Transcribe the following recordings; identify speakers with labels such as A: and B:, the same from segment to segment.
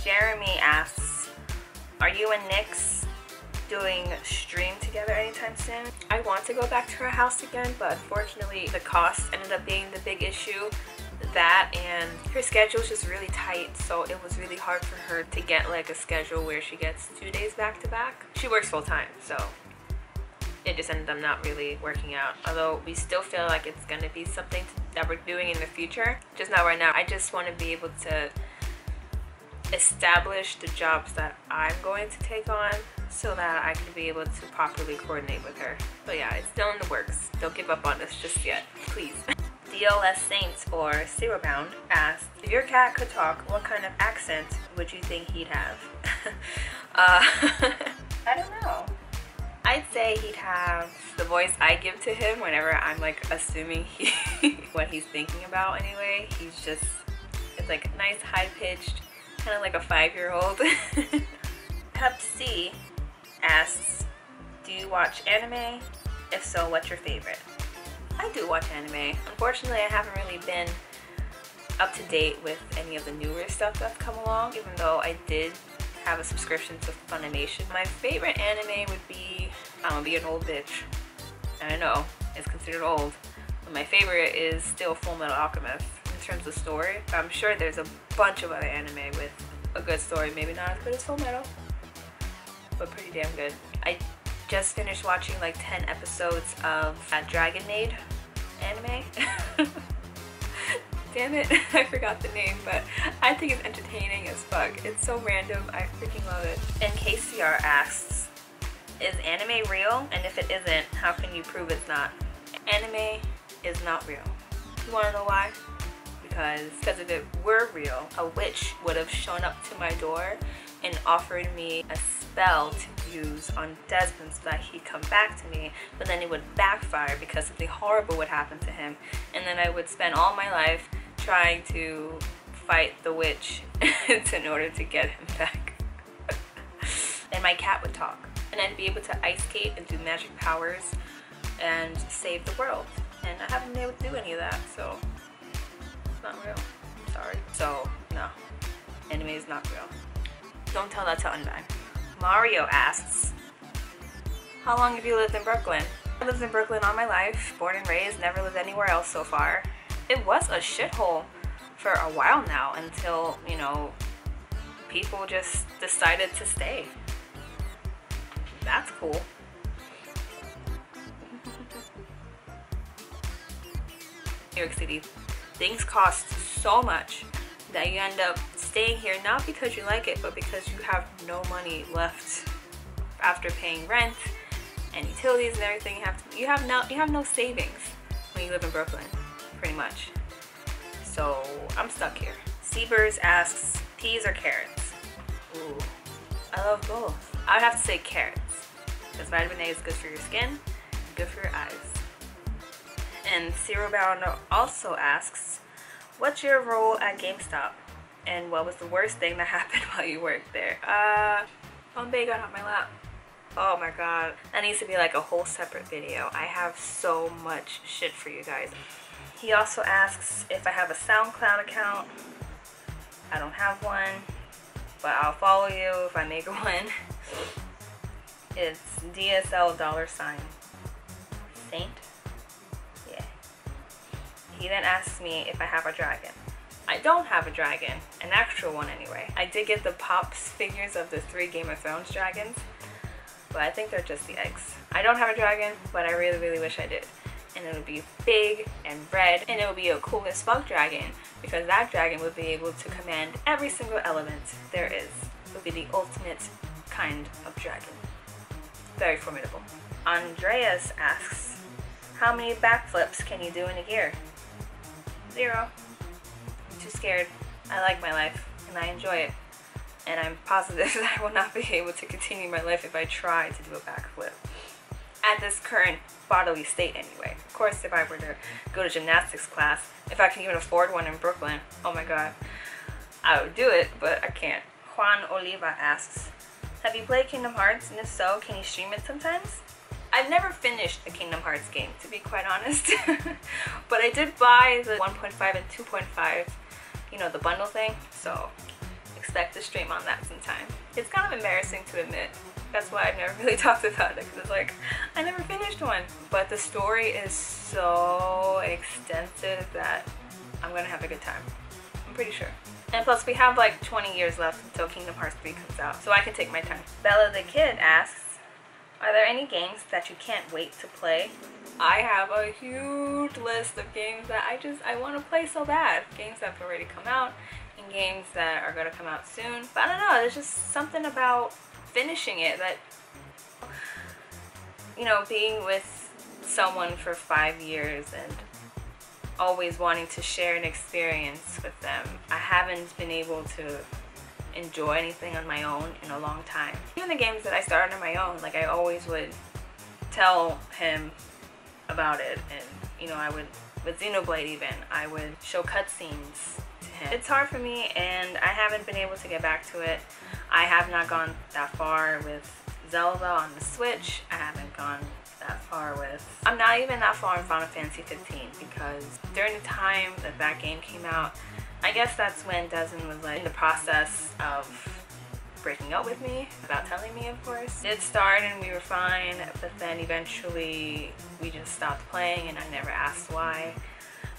A: Jeremy asks, are you and Nyx doing stream together anytime soon? I want to go back to her house again, but unfortunately the cost ended up being the big issue. That and her schedule is just really tight, so it was really hard for her to get like a schedule where she gets 2 days back to back. She works full time, so it just ended up not really working out. Although we still feel like it's gonna be something that we're doing in the future, just not right now. I just want to be able to establish the jobs that I'm going to take on so that I can be able to properly coordinate with her. But yeah, it's still in the works. Don't give up on us just yet, please. DLS Saints or Cyril Brown asked, if your cat could talk, what kind of accent would you think he'd have? I don't know. I'd say he'd have the voice I give to him whenever I'm like assuming what he's thinking about anyway. It's like nice high-pitched, kind of like a 5-year-old. Pepsi asks, do you watch anime? If so, what's your favorite? I do watch anime. Unfortunately, I haven't really been up to date with any of the newer stuff that's come along, even though I did have a subscription to Funimation. My favorite anime would be, I'm gonna be an old bitch. I know, it's considered old, but my favorite is still Full Metal Alchemist in terms of story. I'm sure there's a bunch of other anime with a good story, maybe not as good as Full Metal, but pretty damn good. I just finished watching like 10 episodes of that Dragon Maid anime. Damn it, I forgot the name, but I think it's entertaining as fuck. It's so random, I freaking love it. And KCR asks, is anime real? And if it isn't, how can you prove it's not? Anime is not real. You wanna know why? Because if it were real, a witch would have shown up to my door and offered me a spell to use on Desmond so that he'd come back to me, but then it would backfire because something horrible would happen to him, and then I would spend all my life trying to fight the witch in order to get him back. And my cat would talk, and I'd be able to ice skate and do magic powers and save the world, and I haven't been able to do any of that, so it's not real. I'm sorry. So no, anime is not real. Don't tell that to Undyne. Mario asks, how long have you lived in Brooklyn? I lived in Brooklyn all my life, born and raised, never lived anywhere else so far. It was a shithole for a while now until, you know, people just decided to stay. That's cool. New York City, things cost so much that you end up staying here not because you like it, but because you have no money left after paying rent and utilities and everything. You have no savings when you live in Brooklyn, pretty much. So I'm stuck here. Seabers asks, peas or carrots? Ooh, I love both. I would have to say carrots because vitamin A is good for your skin, good for your eyes. And Cyril Brown also asks, what's your role at GameStop? And what was the worst thing that happened while you worked there? Bombay got on my lap. Oh my god. That needs to be like a whole separate video. I have so much shit for you guys. He also asks if I have a SoundCloud account. I don't have one, but I'll follow you if I make one. It's DSL $. Saint? Yeah. He then asks me if I have a dragon. I don't have a dragon, an actual one anyway. I did get the Pops figures of the 3 Game of Thrones dragons, but I think they're just the eggs. I don't have a dragon, but I really, really wish I did. And it would be big and red, and it would be a cool as fuck dragon, because that dragon would be able to command every single element there is. It would be the ultimate kind of dragon. Very formidable. Andreas asks, how many backflips can you do in a year? 0. I'm too scared. I like my life and I enjoy it, and I'm positive that I will not be able to continue my life if I try to do a backflip at this current bodily state anyway. Of course, if I were to go to gymnastics class, if I can even afford one in Brooklyn, oh my god, I would do it, but I can't. Juan Oliva asks, have you played Kingdom Hearts, and if so, can you stream it sometimes? I've never finished a Kingdom Hearts game, to be quite honest. But I did buy the 1.5 and 2.5, you know, the bundle thing. So expect a stream on that sometime. It's kind of embarrassing to admit. That's why I've never really talked about it, because it's like, I never finished one. But the story is so extensive that I'm gonna have a good time. I'm pretty sure. And plus we have like 20 years left until Kingdom Hearts 3 comes out, so I can take my time. Bella the Kid asks, are there any games that you can't wait to play? I have a huge list of games that I want to play so bad. Games that have already come out and games that are going to come out soon. But I don't know, there's just something about finishing it that, you know, being with someone for 5 years and always wanting to share an experience with them. I haven't been able to enjoy anything on my own in a long time. Even the games that I started on my own, like I always would tell him about it, and you know, I would, with Xenoblade even, I would show cutscenes to him. It's hard for me and I haven't been able to get back to it. I have not gone that far with Zelda on the Switch. I haven't gone that far with, I'm not even that far in Final Fantasy 15, because during the time that that game came out, I guess that's when Desmond was like in the process of breaking up with me, without telling me, of course. It started and we were fine, but then eventually we just stopped playing and I never asked why.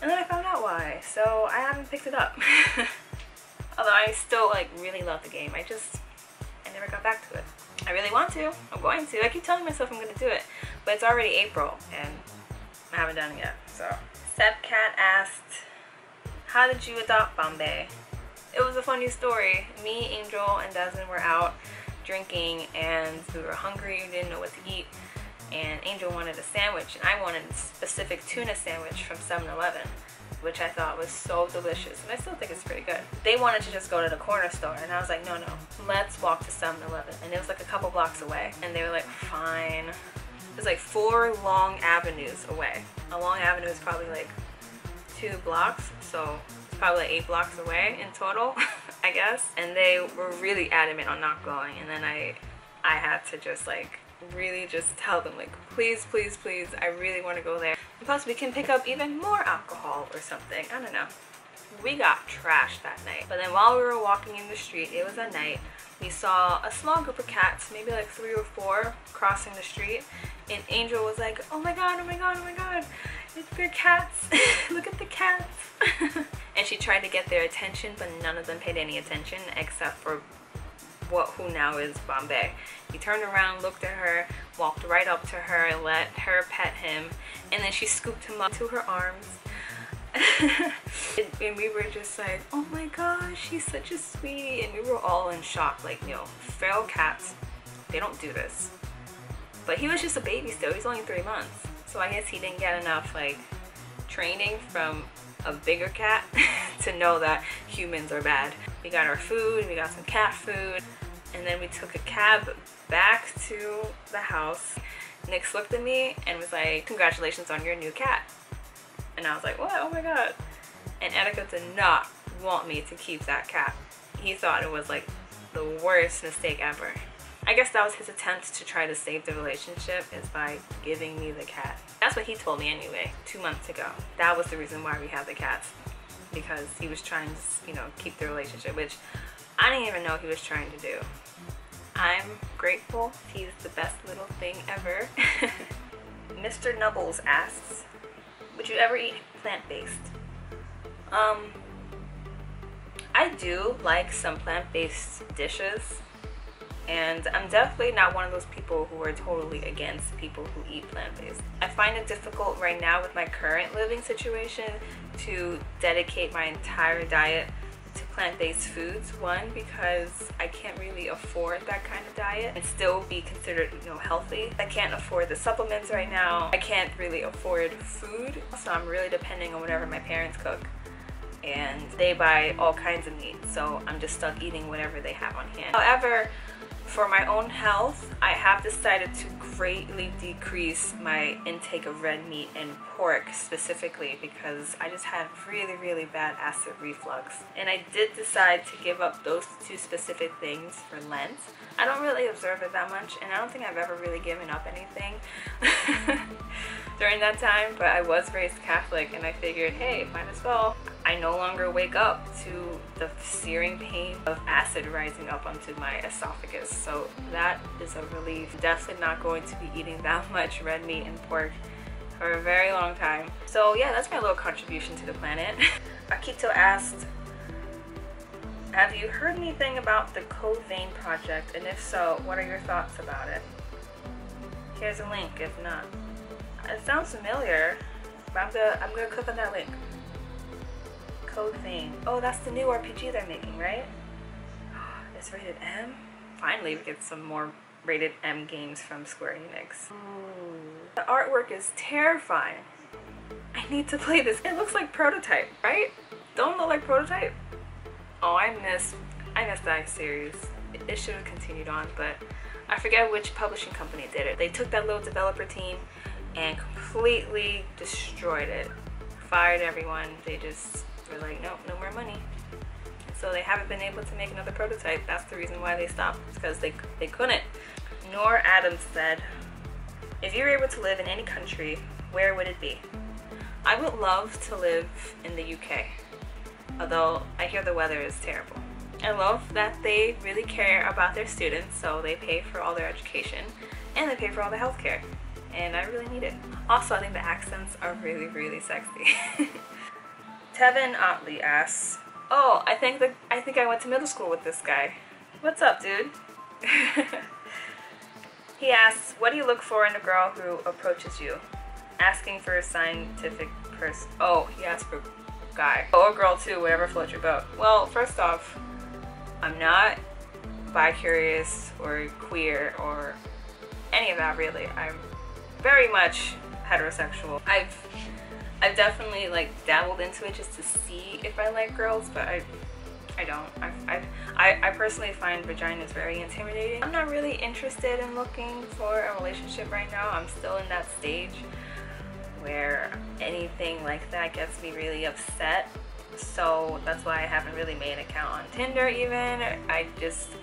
A: And then I found out why, so I haven't picked it up. Although I still like really love the game, I never got back to it. I really want to, I'm going to. I keep telling myself I'm gonna do it, but it's already April and I haven't done it yet, so. Cat asked, how did you adopt Bombay? It was a funny story. Me, Angel, and Desmond were out drinking and we were hungry, we didn't know what to eat, and Angel wanted a sandwich and I wanted a specific tuna sandwich from 7-Eleven, which I thought was so delicious, and I still think it's pretty good. They wanted to just go to the corner store and I was like, no, let's walk to 7-Eleven, and it was like a couple blocks away, and they were like, fine. It was like 4 long avenues away. A long avenue is probably like 2 blocks, so it's probably like 8 blocks away in total, I guess. And they were really adamant on not going, and then I had to just like really just tell them like, please, please, please, I really want to go there. And plus we can pick up even more alcohol or something, I don't know. We got trashed that night. But then while we were walking in the street, it was at night, we saw a small group of cats, maybe like 3 or 4, crossing the street, and Angel was like, oh my god, oh my god, oh my god, they're cats. Look at the cats. And she tried to get their attention, but none of them paid any attention except for who now is Bombay. He turned around, looked at her, walked right up to her, let her pet him, and then she scooped him up to her arms. And we were just like, oh my gosh, he's such a sweetie. And we were all in shock, like, you know, feral cats, they don't do this. But he was just a baby still, he's only 3 months. So I guess he didn't get enough like training from a bigger cat to know that humans are bad. We got our food, we got some cat food, and then we took a cab back to the house. Nick looked at me and was like, congratulations on your new cat. And I was like, what? Oh my god. And Etika did not want me to keep that cat. He thought it was like the worst mistake ever. I guess that was his attempt to try to save the relationship, is by giving me the cat. That's what he told me anyway, 2 months ago. That was the reason why we had the cats, because he was trying to, you know, keep the relationship, which I didn't even know he was trying to do. I'm grateful. He's the best little thing ever. Mr. Nubbles asks, would you ever eat plant-based? I do like some plant-based dishes. And I'm definitely not one of those people who are totally against people who eat plant-based. I find it difficult right now with my current living situation to dedicate my entire diet to plant-based foods. One, because I can't really afford that kind of diet and still be considered, you know, healthy. I can't afford the supplements right now. I can't really afford food, so I'm really depending on whatever my parents cook. And they buy all kinds of meat, so I'm just stuck eating whatever they have on hand. However, for my own health, I have decided to greatly decrease my intake of red meat and pork specifically, because I just had really, really bad acid reflux. And I did decide to give up those 2 specific things for Lent. I don't really observe it that much, and I don't think I've ever really given up anything during that time, but I was raised Catholic and I figured, hey, might as well. I no longer wake up to the searing pain of acid rising up onto my esophagus. So that is a relief. Definitely not going to be eating that much red meat and pork for a very long time. So yeah, that's my little contribution to the planet. Akito asked, have you heard anything about the codenamed project, and if so, what are your thoughts about it? Here's a link if not. It sounds familiar, but I'm gonna click on that link. Codenamed. Oh, that's the new RPG they're making, right? It's rated M? Finally, we get some more rated M games from Square Enix. Ooh. The artwork is terrifying. I need to play this. It looks like Prototype, right? Don't it look like Prototype? Oh, I miss that series. It should have continued on, but I forget which publishing company did it. They took that little developer team and completely destroyed it. Fired everyone. They just were like, nope, no more money. So they haven't been able to make another Prototype. That's the reason why they stopped, because they couldn't. Nor Adams said, if you were able to live in any country, where would it be? I would love to live in the UK, although I hear the weather is terrible. I love that they really care about their students, so they pay for all their education and they pay for all the healthcare, and I really need it. Also, I think the accents are really, really sexy. Tevin Otley asks, oh, I think I went to middle school with this guy. What's up, dude? He asks, what do you look for in a girl who approaches you? Asking for a scientific person. Oh, he asked for guy. Or girl too, whatever floats your boat. Well, first off, I'm not bi-curious or queer or any of that really. I'm very much heterosexual. I've definitely like dabbled into it just to see if I like girls, but I don't. I personally find vaginas very intimidating. I'm not really interested in looking for a relationship right now. I'm still in that stage where anything like that gets me really upset. So that's why I haven't really made an account on Tinder even. I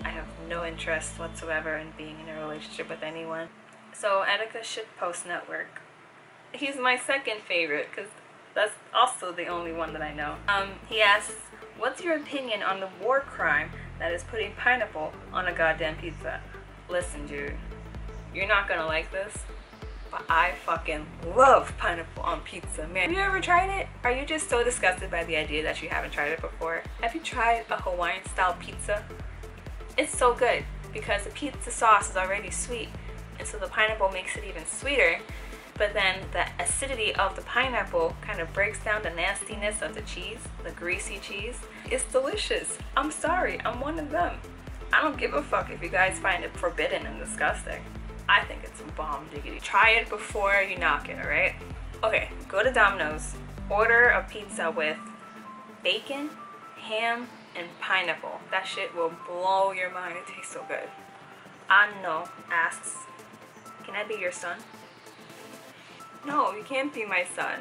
A: have no interest whatsoever in being in a relationship with anyone. So Etika Shitpost Network. He's my second favorite because that's also the only one that I know. He asks, what's your opinion on the war crime that is putting pineapple on a goddamn pizza? Listen, dude, you're not gonna like this, but I fucking love pineapple on pizza, man. Have you ever tried it? Are you just so disgusted by the idea that you haven't tried it before? Have you tried a Hawaiian style pizza? It's so good because the pizza sauce is already sweet, and so the pineapple makes it even sweeter. But then the acidity of the pineapple kind of breaks down the nastiness of the cheese, the greasy cheese. It's delicious. I'm sorry, I'm one of them. I don't give a fuck if you guys find it forbidden and disgusting. I think it's bomb diggity. Try it before you knock it, alright? Okay, go to Domino's. Order a pizza with bacon, ham, and pineapple. That shit will blow your mind. It tastes so good. Anno asks, can I be your son? No, you can't be my son.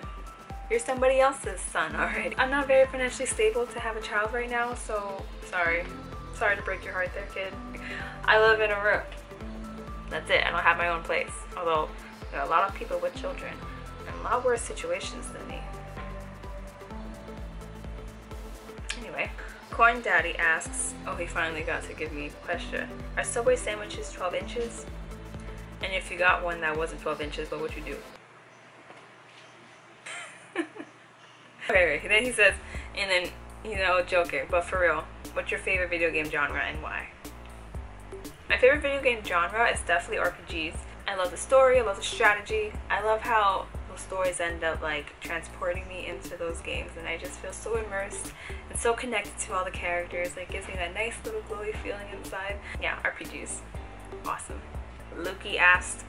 A: You're somebody else's son already. I'm not very financially stable to have a child right now, so sorry. Sorry to break your heart there, kid. I live in a room. That's it. I don't have my own place. Although there are a lot of people with children and a lot worse situations than me. Anyway, Corn Daddy asks, oh, he finally got to give me a question. Are Subway sandwiches 12 inches? And if you got one that wasn't 12 inches, what would you do? Okay, then he says, and then, you know, joking, but for real, what's your favorite video game genre and why? My favorite video game genre is definitely RPGs. I love the story, I love the strategy, I love how those stories end up like transporting me into those games, and I just feel so immersed and so connected to all the characters. It gives me that nice little glowy feeling inside. Yeah, RPGs. Awesome. Lukey asked,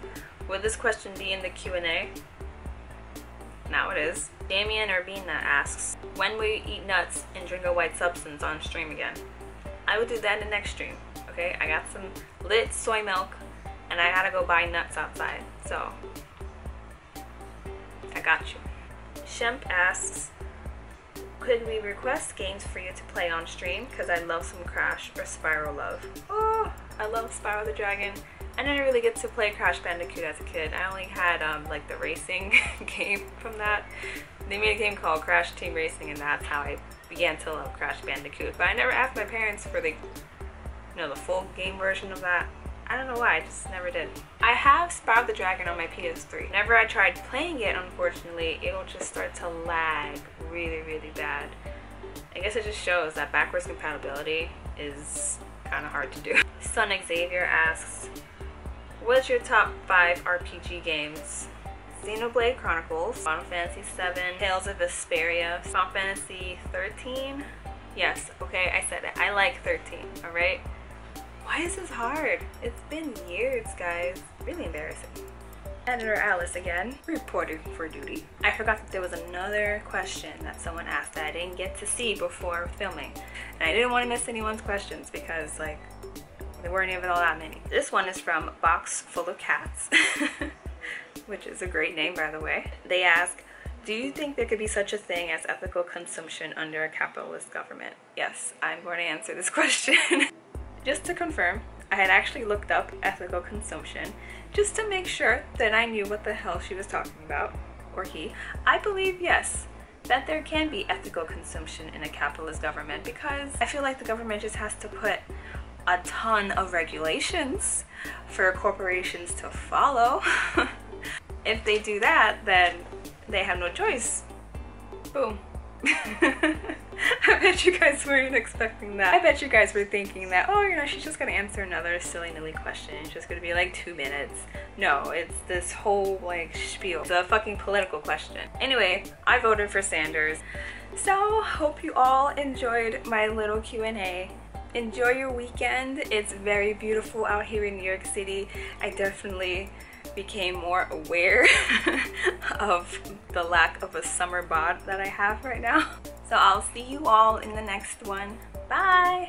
A: would this question be in the Q&A? Now it is. Damien Urbina asks, when will you eat nuts and drink a white substance on stream again? I will do that in the next stream, okay? I got some lit soy milk and I gotta go buy nuts outside, so I got you. Shemp asks, could we request games for you to play on stream? Because I love some Crash or Spyro Love. Oh, I love Spyro the Dragon. I didn't really get to play Crash Bandicoot as a kid. I only had like the racing game from that. They made a game called Crash Team Racing, and that's how I began to love Crash Bandicoot. But I never asked my parents for the full game version of that. I don't know why, I just never did. I have Spyro the Dragon on my PS3. Whenever I tried playing it, unfortunately, it will just start to lag really, really bad. I guess it just shows that backwards compatibility is kind of hard to do. Son Xavier asks, what's your top 5 RPG games? Xenoblade Chronicles, Final Fantasy VII, Tales of Vesperia, Final Fantasy 13. Yes, okay, I said it. I like 13, alright? Why is this hard? It's been years, guys. Really embarrassing. Editor Alice again, reported for duty. I forgot that there was another question that someone asked that I didn't get to see before filming. And I didn't want to miss anyone's questions because, like, there weren't even all that many. This one is from Box Full of Cats, which is a great name, by the way. They ask, do you think there could be such a thing as ethical consumption under a capitalist government? Yes, I'm going to answer this question. Just to confirm, I had actually looked up ethical consumption just to make sure that I knew what the hell she was talking about, or he. I believe, yes, that there can be ethical consumption in a capitalist government because I feel like the government just has to put a ton of regulations for corporations to follow. If they do that, then they have no choice. Boom. I bet you guys weren't expecting that. I bet you guys were thinking that, oh, she's just gonna answer another silly nilly question. It's just gonna be like 2 minutes. No, it's this whole like spiel. It's a fucking political question. Anyway, I voted for Sanders. So, hope you all enjoyed my little Q&A. Enjoy your weekend. It's very beautiful out here in New York City. I definitely became more aware of the lack of a summer bod that I have right now. So I'll see you all in the next one. Bye!